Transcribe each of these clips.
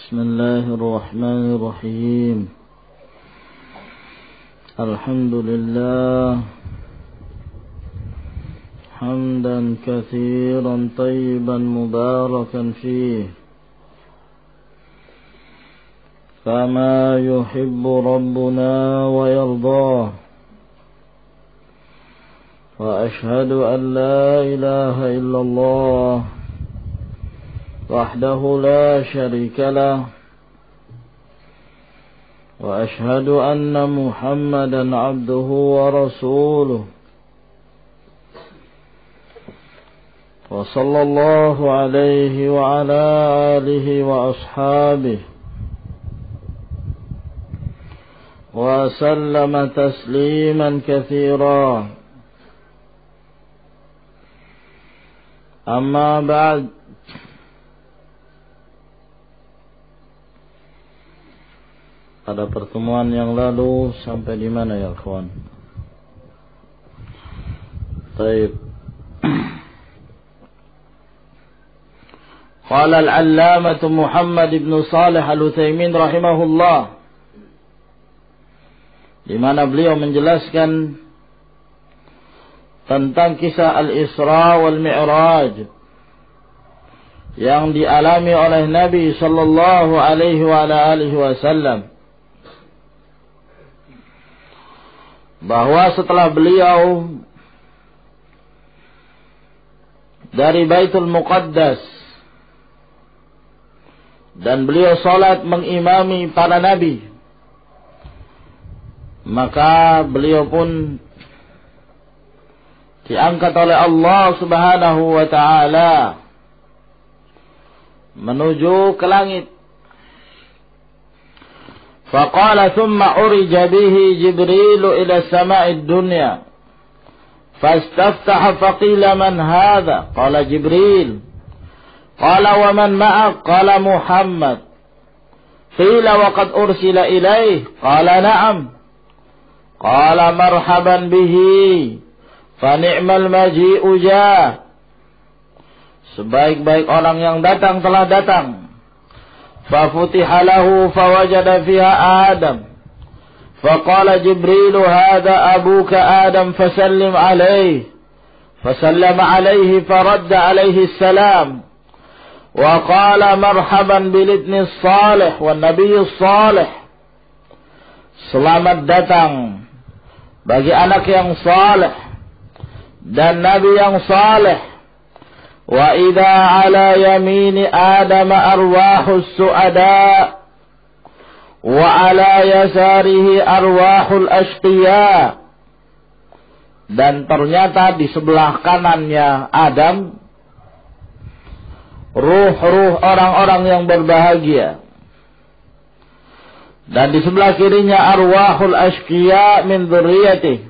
بسم الله الرحمن الرحيم الحمد لله حمدا كثيرا طيبا مباركا فيه كما يحب ربنا ويرضاه وأشهد أن لا إله إلا الله وحده لا شريك له وأشهد أن محمدا عبده ورسوله وصلى الله عليه وعلى آله وأصحابه وسلم تسليما كثيرا أما بعد. Pada pertemuan yang lalu sampai di mana ya kawan? Baik. Qala al-allamah Muhammad ibn Shalih al-Utsaimin rahimahullah, di mana beliau menjelaskan tentang kisah al-Isra wal Mi'raj yang dialami oleh Nabi sallallahu alaihi wa alihi wasallam, bahwa setelah beliau dari Baitul Muqaddas dan beliau salat mengimami para nabi, maka beliau pun diangkat oleh Allah Subhanahu wa taala menuju ke langit. فقال ثم عرج به جبريل إلى السماء الدنيا فاستفتح فقيل من هذا؟ قال جبريل. قال ومن معك؟ قال محمد. قيل وقد أرسل إليه؟ قال نعم. قال مرحبا به فنعم المجيء جاء. Sebaik-baik orang yang datang telah datang. ففتح له فوجد فيها آدم فقال جبريل هذا أبوك آدم فسلم عليه فسلم عليه فرد عليه السلام وقال مرحبا بالابن الصالح والنبي الصالح. Selamat datang bagi anak yang saleh dan nabi yang saleh. وَإِذَا عَلَى يَمِينِ آدَمَ أَرْوَاحُ السُّعَدَاءِ وَعَلَى يَسَارِهِ أَرْوَاحُ الْأَشْقِيَاءِ. Dan ternyata di sebelah kanannya Adam ruh-ruh orang-orang yang berbahagia, dan di sebelah kirinya arwahul ashqiya min dzurriyyatihi,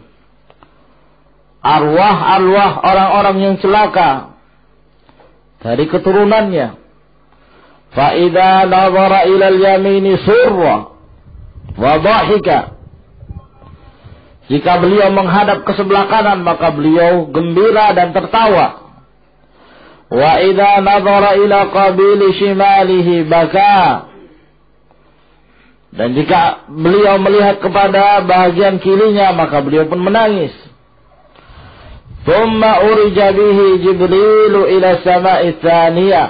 arwah-arwah orang-orang yang celaka dari keturunannya. Fa idza nazara ila al-yamini surra wa dhahika. Jika beliau menghadap ke sebelah kanan, maka beliau gembira dan tertawa. Wa idza nazara ila qabili shimalihi baka. Dan jika beliau melihat kepada bahagian kirinya, maka beliau pun menangis. ثم أرج به جبريل إلى السماء الثانية.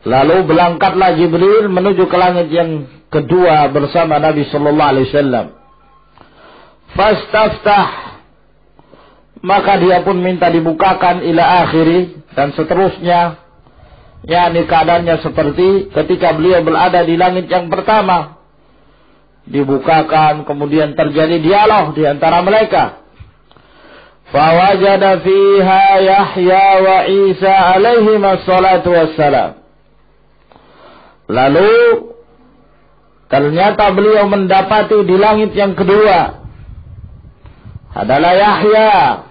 Lalu berangkatlah Jibril menuju ke langit yang kedua bersama Nabi sallallahu alaihi wasallam. Fastaftah, maka dia pun minta dibukakan ila akhiri, dan seterusnya. yakni keadaannya seperti ketika beliau berada di langit yang pertama, dibukakan, kemudian terjadi dialog di antara mereka. Fawajada fiha Yahya wa Isa alaihim assalatu wassalam. Lalu ternyata beliau mendapati di langit yang kedua adalah Yahya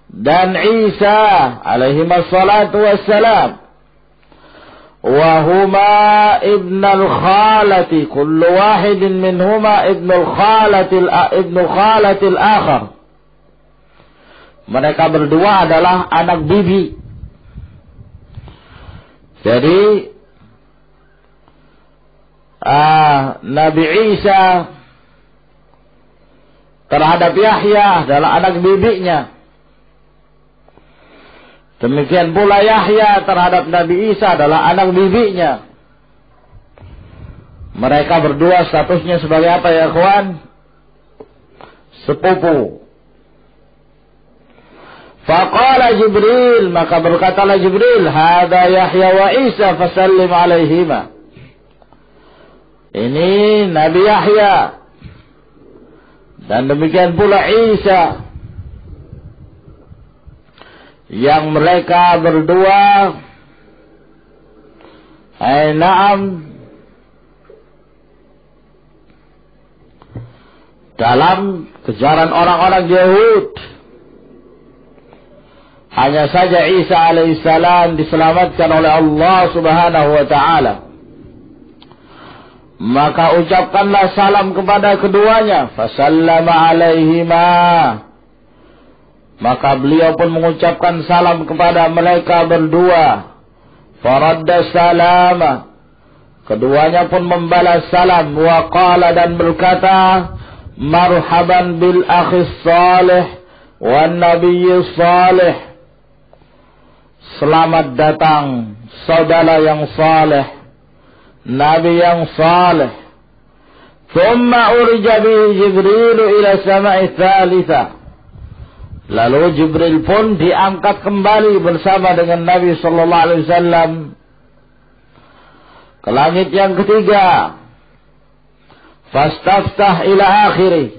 dan Isa alaihim assalatu wassalam. Wahuma ibn al-khalati, kullu wahidin minhuma ibn al-khalati al-akhar. Mereka berdua adalah anak bibi. Jadi Nabi Isa terhadap Yahya adalah anak bibinya. Demikian pula Yahya terhadap Nabi Isa adalah anak bibinya. Mereka berdua statusnya sebagai apa ya kawan? Sepupu. Faqala Jibril, maka berkatalah Jibril, hada Yahya wa Isa fasallim alaihima. Ini Nabi Yahya dan demikian pula Isa, yang mereka berdua dalam kejaran orang-orang Yahud. Hanya saja Isa alaihissalam diselamatkan oleh Allah subhanahu wa ta'ala. Maka ucapkanlah salam kepada keduanya. Fasallama alaihima. Maka beliau pun mengucapkan salam kepada mereka berdua. Faradda salama. Keduanya pun membalas salam. Wa qala, dan berkata, marhaban bil akhis salih wan nabiyyi salih. Selamat datang saudara yang saleh, nabi yang saleh. Thumma urja bihi Jibril ila sama'i tsalitsa. Lalu Jibril pun diangkat kembali bersama dengan Nabi sallallahu alaihi wasallam ke langit yang ketiga. Fastaftah ila akhiri.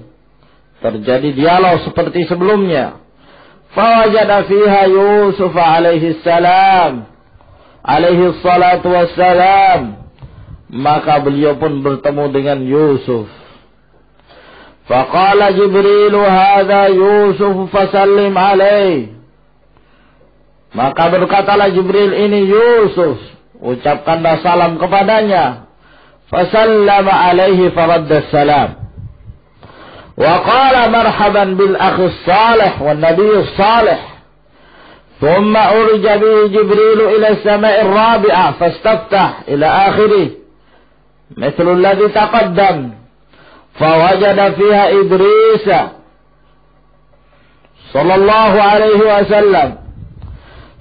Terjadi dialog seperti sebelumnya. Fawajada fiha Yusuf alaihi salam, alaihi salatu wassalam. Maka beliau pun bertemu dengan Yusuf. Faqala Jibril, hadha Yusuf fasallim alaih. Maka berkatalah Jibril, ini Yusuf, ucapkanlah salam kepadanya. Fasallama alaihi faradda salam. Wa qala marhaban bil akhi salih wan nabiy salih. Thumma urja bihi Jibril ila as-sama'i ar-rabi'ah fastaftah ila akhirih. مثل الذي تقدم. فوجد فيها إدريس صلى الله عليه وسلم.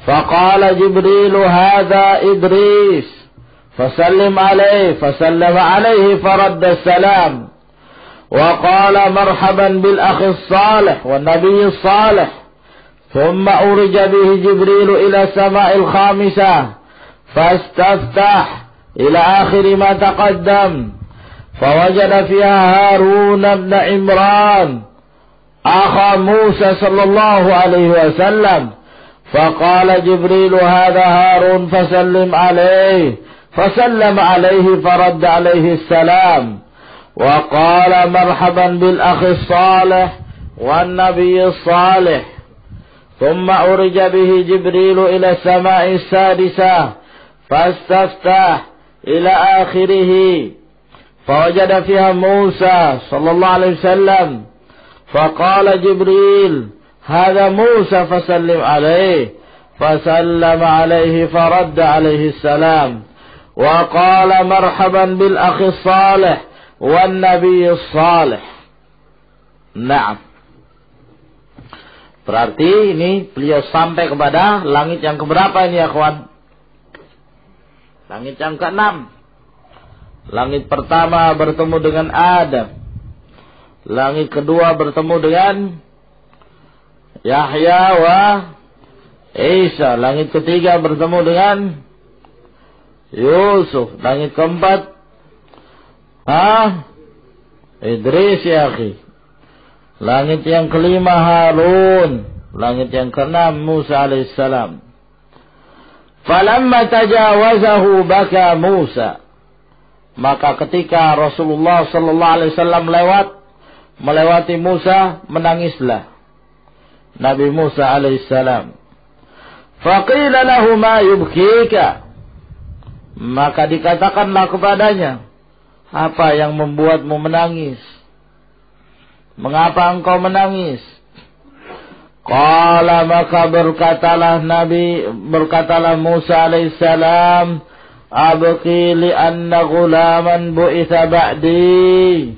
فقال جبريل هذا إدريس فسلم عليه. فسلم عليه فرد السلام. وقال مرحبا بالأخ الصالح والنبي الصالح. ثم أرج به جبريل إلى السماء الخامسة فاستفتح إلى آخر ما تقدم. فوجد فيها هارون بن عمران أخا موسى صلى الله عليه وسلم. فقال جبريل هذا هارون فسلم عليه. فسلم عليه فرد عليه السلام. وقال مرحبا بالأخ الصالح والنبي الصالح. ثم أرج به جبريل إلى السماء السادسة فاستفتح إلى آخره. فوجد فيها موسى صلى الله عليه وسلم. فقال جبريل هذا موسى فسلم عليه. فسلم عليه فرد عليه السلام. وقال مرحبا بالأخ الصالح والنبي الصالح. Naam. Berarti ini beliau sampai kepada langit yang keberapa ini ya kawan? Langit yang ke-6. Langit pertama bertemu dengan Adam. Langit kedua bertemu dengan Yahya wa Isa. Langit ketiga bertemu dengan Yusuf. Langit keempat Idris ya akhi. Langit yang kelima Harun. Langit yang keenam Musa alaihissalam. Falamma tajawazahu baka Musa. Maka ketika Rasulullah sallallahu alaihi wasallam melewati Musa, menangislah Nabi Musa alaihissalam. Faqila lahu ma yubkika. Maka dikatakanlah kepadanya, apa yang membuatmu menangis? Mengapa engkau menangis? Qala, maka berkatalah Musa alaihissalam, abqi li anna ghulaman bu'itha ba'di.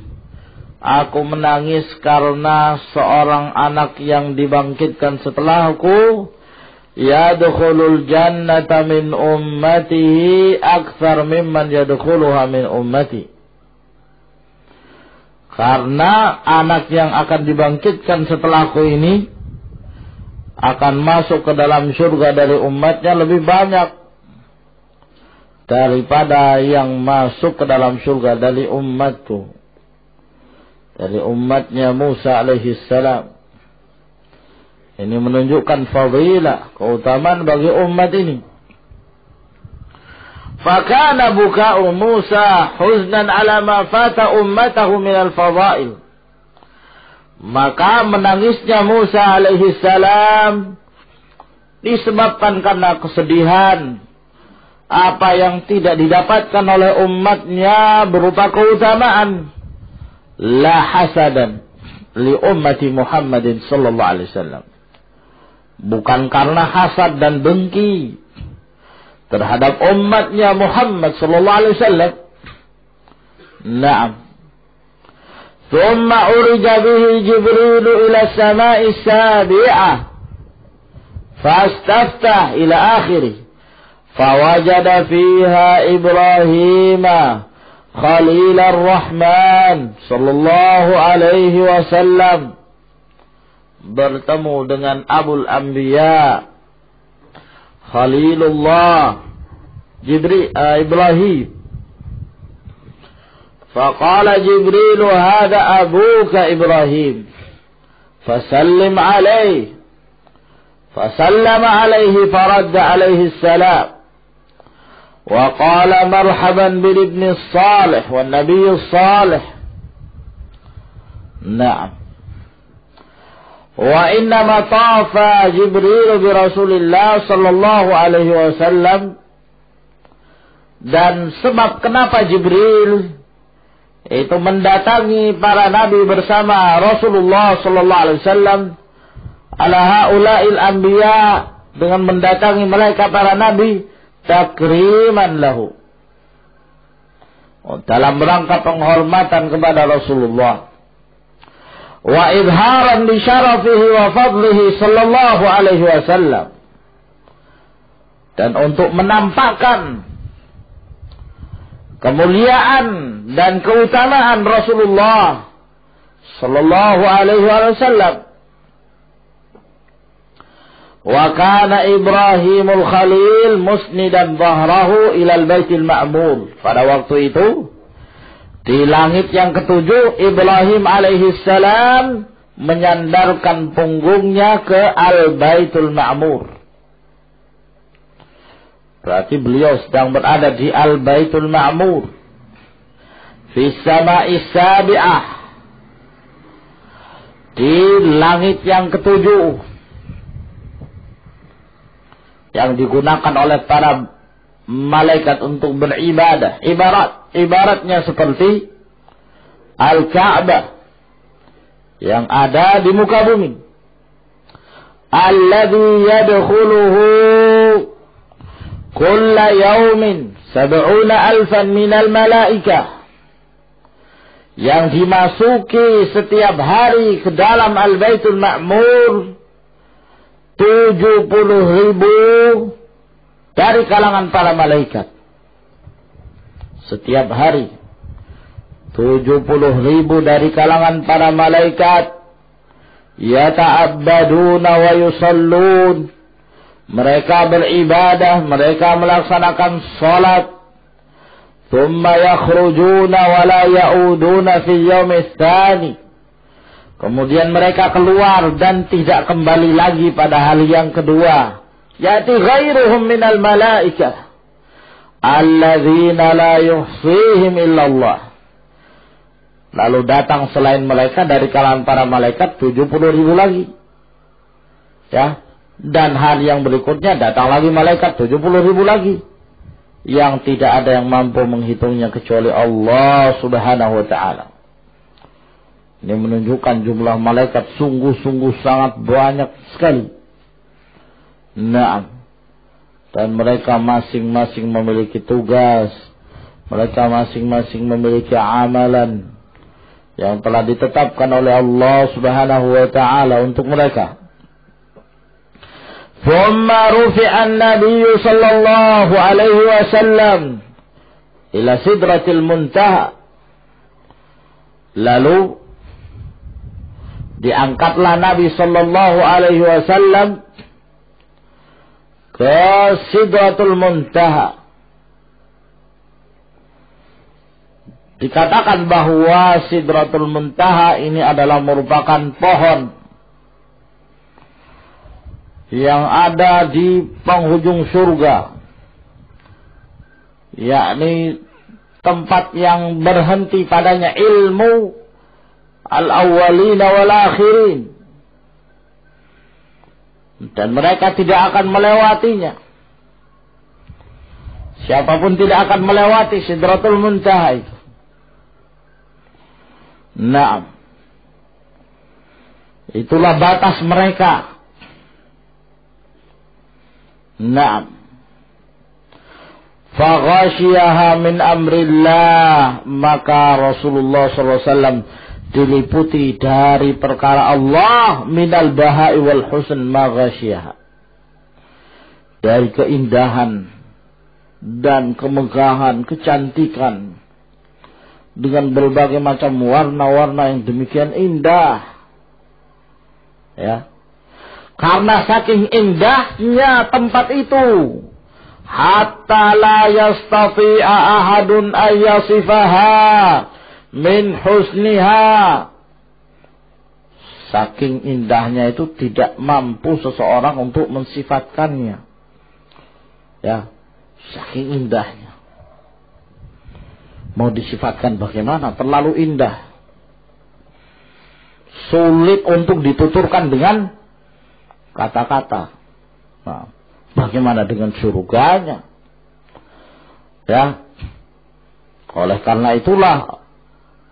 Aku menangis karena seorang anak yang dibangkitkan setelahku. Yadkhulul jannata min ummatihi akthar mimman yadkhuluha min ummati. Karena anak yang akan dibangkitkan setelahku ini akan masuk ke dalam surga dari umatnya lebih banyak daripada yang masuk ke dalam surga dari umatku, dari umatnya Musa alaihi salam. Ini menunjukkan fadilah, keutamaan bagi umat ini. Fakana buka'u Musa huznan ala ma fata ummatahu minal fadail. Maka menangisnya Musa alaihi salam disebabkan karena kesedihan apa yang tidak didapatkan oleh umatnya berupa keutamaan. La hasadan li ummati Muhammadin sallallahu alaihi wasallam. Bukan karena hasad dan dengki terhadap umatnya Muhammad sallallahu alaihi wasallam. Naam. Thumma urija bihi Jibril ila as-sama'i as-sabi'ah. Fastaftah ila akhirih. Fawajada fiha Ibrahima Khalil ar-Rahman sallallahu alaihi wasallam, bertemu dengan Abul Anbiya Khalilullah Ibrahim. Faqala Jibril hadha abuka Ibrahim fasallim alayhi. Fasallama alayhi faradda alayhi salam. وقال مرحبا بالابن الصالح والنبي الصالح. نعم. وإنما طاف جبريل برسول الله صلى الله عليه وسلم. Dan sebab kenapa Jibril itu mendatangi para nabi bersama Rasulullah sallallahu alaihi wasallam ala haula'il anbiya, dengan mendatangi mereka para nabi takriman lahu, dalam rangka penghormatan kepada Rasulullah, wa izharan li syarafihi wa fadlihi sallallahu alaihi wasallam, dan untuk menampakkan kemuliaan dan keutamaan Rasulullah sallallahu alaihi wasallam. Wa kana Ibrahimul Khalil musnidan dhahrahu ilal Baitul Ma'mur. Pada waktu itu di langit yang ketujuh, Ibrahim alaihi salam menyandarkan punggungnya ke Al-Baitul Ma'mur. Berarti beliau sedang berada di Al-Baitul Ma'mur fi sama'is sabi'ah, di langit yang ketujuh, yang digunakan oleh para malaikat untuk beribadah. Ibaratnya seperti Al-Ka'bah yang ada di muka bumi. Alladhi yadkhuluhu kulla yawmin 70,000 minal malaikah, yang dimasuki setiap hari ke dalam Al-Baitul Ma'mur 70,000 dari kalangan para malaikat. Setiap hari 70,000 dari kalangan para malaikat yata'abbaduna wa yusallun. Mereka beribadah, mereka melaksanakan salat. Thumma yakhrujuna wa la ya'uduna fi yawmis tsani. Kemudian mereka keluar dan tidak kembali lagi pada hari yang kedua. Ya'ti ghairuhum minal malaikah alladzina la yuhsihim illallah. Lalu datang selain mereka dari kalangan para malaikat 70,000 lagi. Ya. Dan hari yang berikutnya datang lagi malaikat 70,000 lagi. Yang tidak ada yang mampu menghitungnya kecuali Allah subhanahu wa ta'ala. Ini menunjukkan jumlah malaikat sungguh-sungguh sangat banyak sekali. Naam. Dan mereka masing-masing memiliki tugas. Mereka masing-masing memiliki amalan yang telah ditetapkan oleh Allah Subhanahu wa ta'ala untuk mereka. Thumma rufi'a an-nabiy sallallahu alaihi wasallam ila sidratil muntaha. Lalu diangkatlah Nabi sallallahu alaihi wasallam ke sidratul muntaha. Dikatakan bahwa sidratul muntaha ini adalah merupakan pohon yang ada di penghujung surga, yakni tempat yang berhenti padanya ilmu al-awwalina wal akhirin, dan mereka tidak akan melewatinya. Siapapun tidak akan melewati sidratul muntaha itu. Naam, itulah batas mereka. Naam, faghashiyaha min amrillah, maka Rasulullah SAW diliputi dari perkara Allah, minal bahai wal husn ma ghashiyaha, dari keindahan dan kemegahan, kecantikan, dengan berbagai macam warna-warna yang demikian indah. Ya. Karena saking indahnya tempat itu, hatta la yastati'a ahadun ayyasifaha min husniha. Saking indahnya itu tidak mampu seseorang untuk mensifatkannya. Ya, saking indahnya. Mau disifatkan bagaimana? Terlalu indah. Sulit untuk dituturkan dengan kata-kata. Nah, bagaimana dengan surganya? Ya. Oleh karena itulah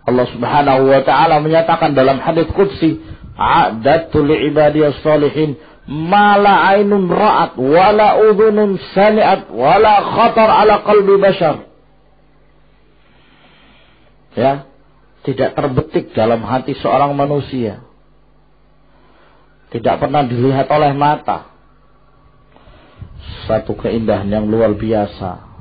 Allah Subhanahu wa ta'ala menyatakan dalam hadits qudsi, a'dadtu li'ibadiyas shalihin ma la ainun ra'at wa la udhunun sami'at wa la khatar ala qalbi bashar. Ya, tidak terbetik dalam hati seorang manusia, tidak pernah dilihat oleh mata. Satu keindahan yang luar biasa.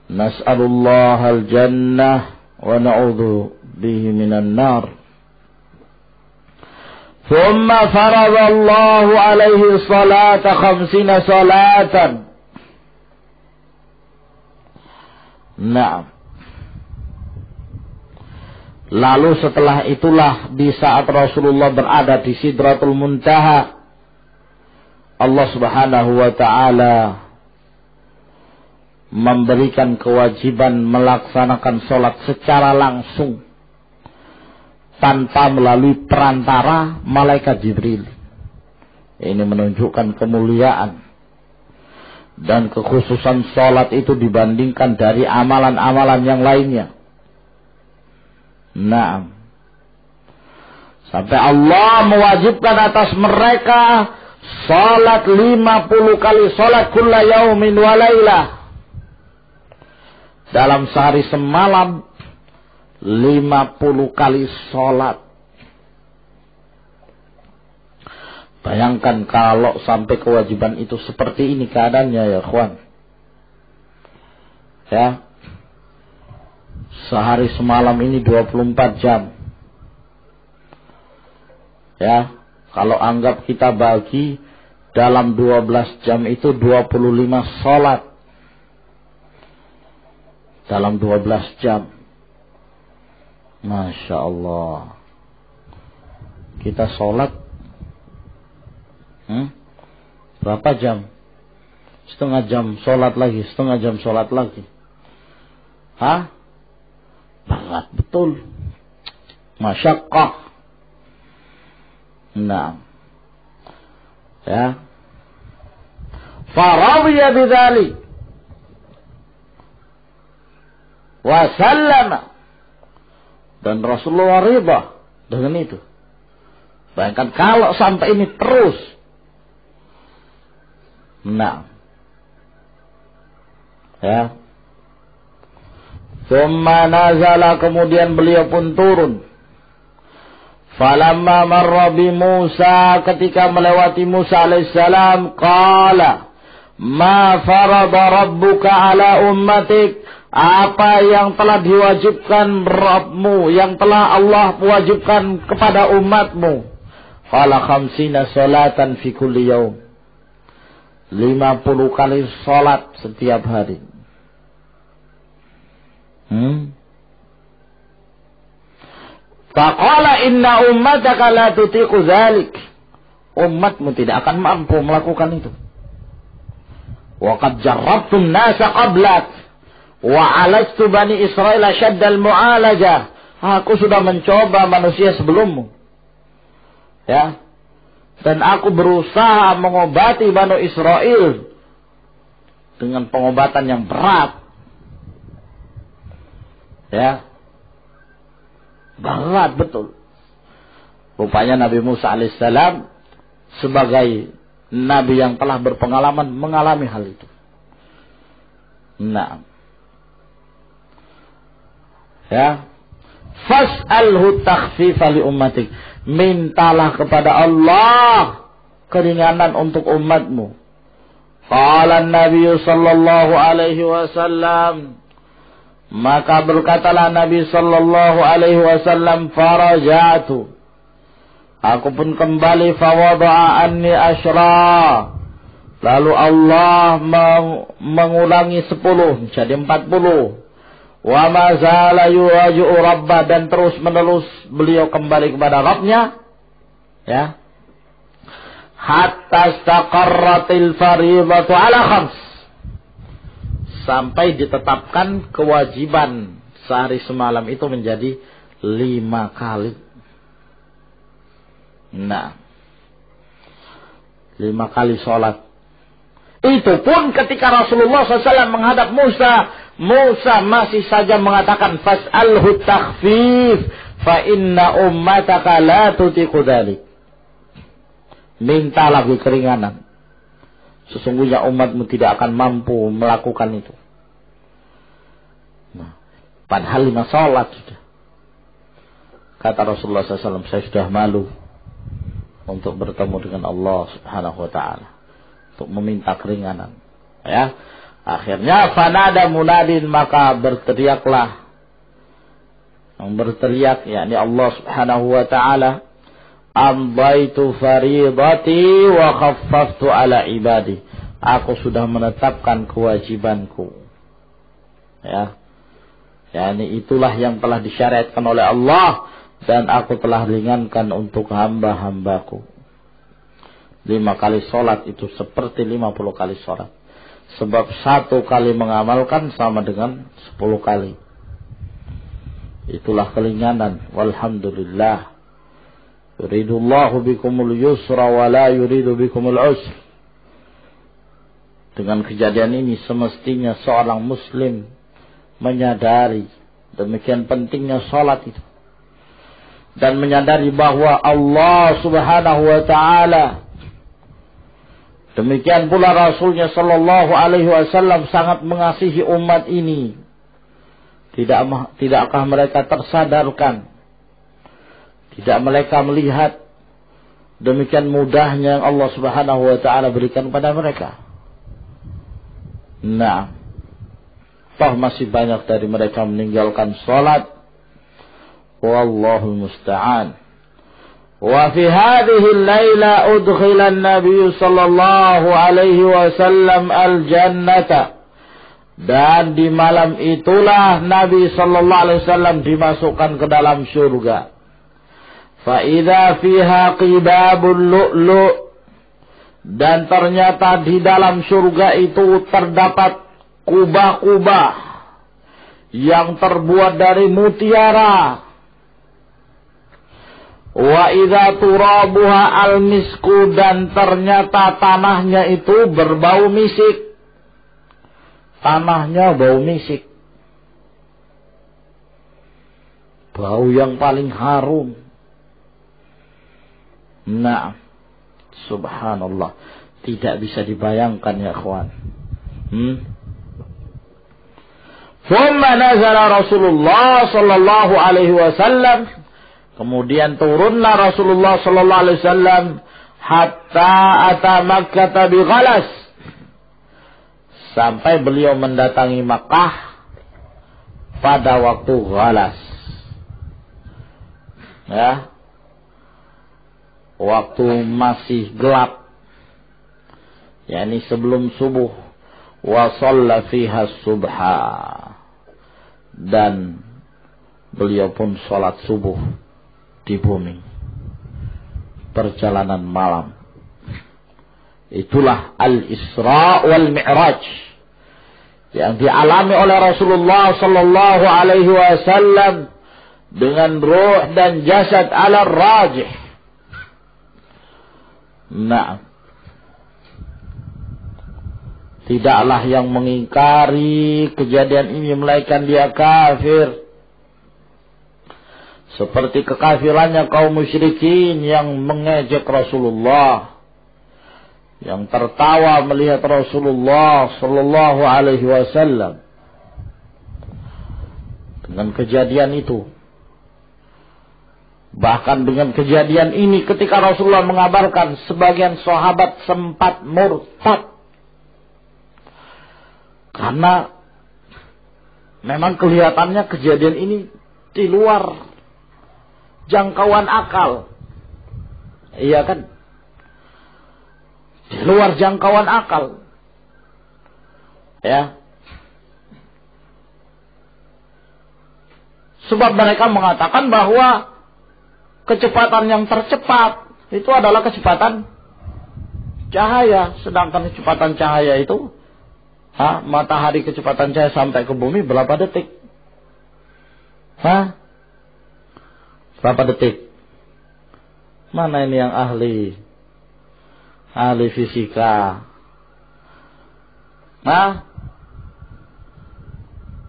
Nas'alullah al-jannah wa na'udhu bihi minan nar. Thumma faradallahu alaihi salata 50 salatan. Naam. Lalu setelah itulah, di saat Rasulullah berada di Sidratul Muntaha, Allah Subhanahu wa ta'ala memberikan kewajiban melaksanakan sholat secara langsung tanpa melalui perantara malaikat Jibril. Ini menunjukkan kemuliaan dan kekhususan sholat itu dibandingkan dari amalan-amalan yang lainnya. Naam. Sampai Allah mewajibkan atas mereka salat 50 kali salat kulla yaumin wa lailah. Dalam sehari semalam 50 kali salat. Bayangkan kalau sampai kewajiban itu seperti ini keadaannya ya ikhwan. Ya. Sehari semalam ini 24 jam. Ya, kalau anggap kita bagi dalam 12 jam itu 25 sholat. Dalam 12 jam. Masya Allah. Kita sholat. Berapa jam? Setengah jam sholat lagi. Setengah jam sholat lagi. Hah? Berat betul. Masyaqqah. Nah. Ya. Faradhiya bidzalik. Wa sallama. Dan Rasulullah ridha dengan itu. Bayangkan kalau sampai ini terus. Nah. Ya. Tsumma nazala, kemudian beliau pun turun. Falamma marra bi Musa, ketika melewati Musa alaihissalam, qala ma farada rabbuka ala ummatik, apa yang telah diwajibkan Rabbmu, yang telah Allah wajibkan kepada umatmu. Qala khamsina salatan fi kulli yaum, 50 kali salat setiap hari. Faqala inna ummataka la tutiqu dzalik, umatmu tidak akan mampu melakukan itu. Wa qad jarrabtum nasa qablak wa alastu bani Israil syaddal mu'alajah, aku sudah mencoba manusia sebelummu, ya, dan aku berusaha mengobati Bani Israel dengan pengobatan yang berat, ya, berat betul. Rupanya Nabi Musa alaihissalam sebagai Nabi yang telah berpengalaman mengalami hal itu. Nah, ya, fas'alhu takhfifa li ummatik, mintalah kepada Allah keringanan untuk umatmu. Qala Nabi sallallahu alaihi wasallam, maka berkatalah Nabi sallallahu alaihi wasallam, faraja'tu, aku pun kembali, fawada'a anni asyra, lalu Allah mengulangi 10 jadi 40. Wa ma zala yuwaji'u rabbah, dan terus menerus beliau kembali kepada Rabbnya, ya, hatta istaqarratil fariidatu ala khams, sampai ditetapkan kewajiban sehari semalam itu menjadi 5 kali. Nah, 5 kali sholat. Itu pun ketika Rasulullah SAW menghadap Musa, Musa masih saja mengatakan fas'alhu takhfif fa inna ummataka la tutiqu dzalik, minta lagi keringanan, sesungguhnya umatmu tidak akan mampu melakukan itu. Nah, padahal 5 sholat sudah. Kata Rasulullah SAW, saya sudah malu untuk bertemu dengan Allah Subhanahu wa ta'ala, untuk meminta keringanan, ya. Akhirnya fanada munadin, maka berteriaklah yang berteriak, yakni Allah Subhanahu wa ta'ala, ambaitu faridati wa khaffaftu ala ibadi, aku sudah menetapkan kewajibanku, ya, yakni itulah yang telah disyariatkan oleh Allah, dan aku telah ringankan untuk hamba-hambaku. 5 kali sholat itu seperti 50 kali sholat. Sebab 1 kali mengamalkan sama dengan 10 kali. Itulah keringanan. Walhamdulillah. Yuridullahu bikumul yusra wa la yuridu bikumul usr. Dengan kejadian ini semestinya seorang muslim menyadari demikian pentingnya sholat itu, dan menyadari bahwa Allah Subhanahu wa ta'ala, demikian pula Rasulnya sallallahu alaihi wasallam sangat mengasihi umat ini. Tidakkah mereka tersadarkan? Tidak mereka melihat demikian mudahnya yang Allah Subhanahu wa ta'ala berikan kepada mereka? Nah, toh masih banyak dari mereka meninggalkan salat. Wallahu musta'an. Wa fi hadhihi al-laila udkhila an-nabiy sallallahu alaihi wasallam al-jannata, dan di malam itulah Nabi sallallahu alaihi wasallam dimasukkan ke dalam surga. Fa idza fiha qibabul lu'lu', dan ternyata di dalam surga itu terdapat kubah-kubah yang terbuat dari mutiara. Wa idza turabuha al-misku, dan ternyata tanahnya itu berbau misik. Tanahnya bau misik. Bau yang paling harum. Nah, subhanallah, tidak bisa dibayangkan ya ikhwan. Thumma nazala Rasulullah sallallahu alaihi wasallam. Kemudian turunlah Rasulullah sallallahu alaihi wasallam hatta ata Makkah bi Ghalas. Sampai beliau mendatangi Makkah pada waktu Ghalas. Ya. Waktu masih gelap. yakni sebelum subuh. Wa shalla fiha subha. Dan beliau pun sholat subuh di bumi. Perjalanan malam. Itulah al-Isra wal Mi'raj yang dialami oleh Rasulullah sallallahu alaihi wasallam dengan ruh dan jasad ala rajih. Nah, tidaklah yang mengingkari kejadian ini melainkan dia kafir. Seperti kekafirannya kaum musyrikin yang mengejek Rasulullah, yang tertawa melihat Rasulullah sallallahu alaihi wasallam. Dengan kejadian itu, bahkan dengan kejadian ini ketika Rasulullah mengabarkan sebagian sahabat sempat murtad. Karena memang kelihatannya kejadian ini di luar jangkauan akal. Iya kan? Di luar jangkauan akal. Ya. Sebab mereka mengatakan bahwa kecepatan yang tercepat itu adalah kecepatan cahaya. Sedangkan kecepatan cahaya itu, matahari kecepatan cahaya sampai ke bumi berapa detik? Berapa detik? Mana ini yang ahli fisika?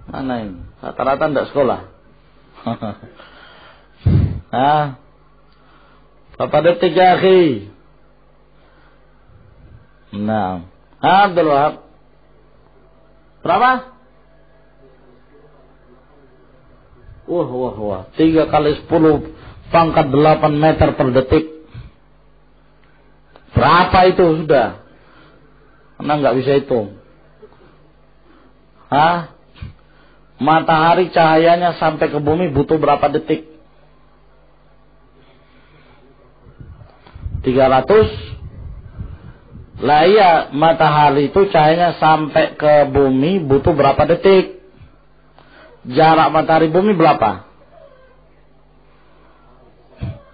Mana ini? Rata-rata tidak sekolah. Berapa detik ya akhi? Nah, Abdul Wahab. Berapa? Wah. 3 kali 10 pangkat 8 meter per detik. Berapa itu sudah? Karena nggak bisa hitung. Matahari cahayanya sampai ke bumi butuh berapa detik? 300. Lah iya, matahari itu cahayanya sampai ke bumi butuh berapa detik? Jarak matahari bumi berapa?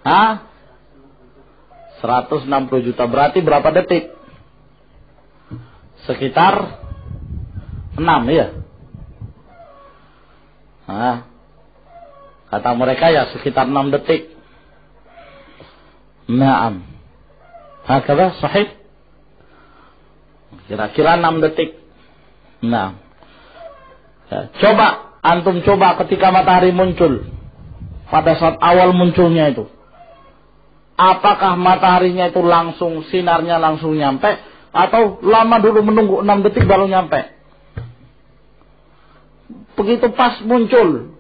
160 juta. Berarti berapa detik? Sekitar 6 ya. Kata mereka ya sekitar 6 detik. Naam. Hakala sahih. Kira-kira 6 detik. Nah. Ya, antum coba ketika matahari muncul. Pada saat awal munculnya itu. Apakah mataharinya itu langsung, sinarnya langsung nyampe. Atau lama dulu menunggu 6 detik baru nyampe. Begitu pas muncul.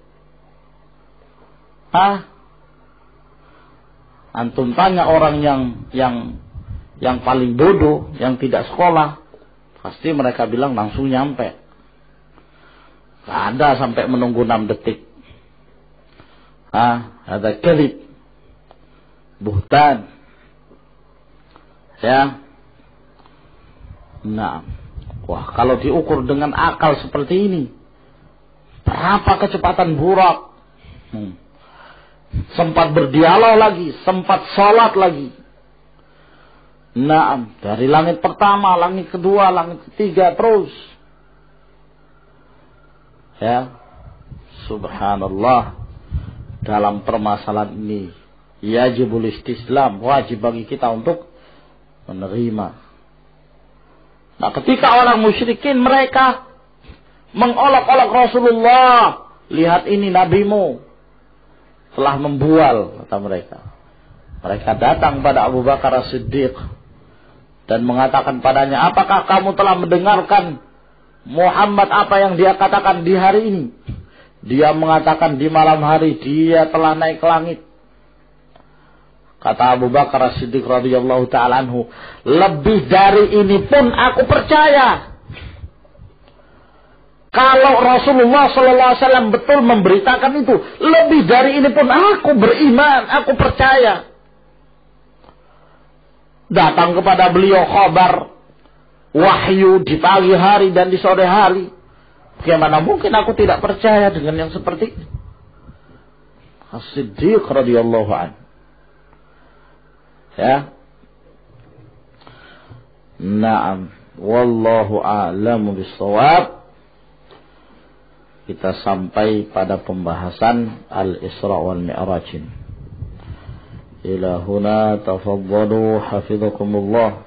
Antum tanya orang yang paling bodoh, yang tidak sekolah. Pasti mereka bilang langsung nyampe. Gak ada sampai menunggu 6 detik. Ada kelip. Buhtan. Ya. Nah. Wah, kalau diukur dengan akal seperti ini. Berapa kecepatan burak. Sempat berdialog lagi. Sempat sholat lagi. Nah, dari langit pertama, langit kedua, langit ketiga, terus. Ya. Subhanallah. Dalam permasalahan ini, yajibul istislam, wajib bagi kita untuk menerima. Nah, ketika orang musyrikin mereka mengolok-olok Rasulullah, lihat ini nabimu telah membual, kata mereka. Mereka datang pada Abu Bakar As-Siddiq dan mengatakan padanya, apakah kamu telah mendengarkan Muhammad apa yang dia katakan di hari ini. Dia mengatakan di malam hari dia telah naik ke langit. Kata Abu Bakar As-Siddiq radhiyallahu ta'ala anhu, lebih dari ini pun aku percaya. Kalau Rasulullah sallallahu alaihi wasallam betul memberitakan itu, lebih dari ini pun aku beriman, aku percaya. Datang kepada beliau khabar wahyu di pagi hari dan di sore hari. Bagaimana mungkin aku tidak percaya dengan yang seperti ini? As-Siddiq radhiyallahu anhu. Ya. Naam, wallahu a'lamu bis-shawab. Kita sampai pada pembahasan Al-Isra wal Mi'raj. Ila huna tafaddalu hafizakumullah.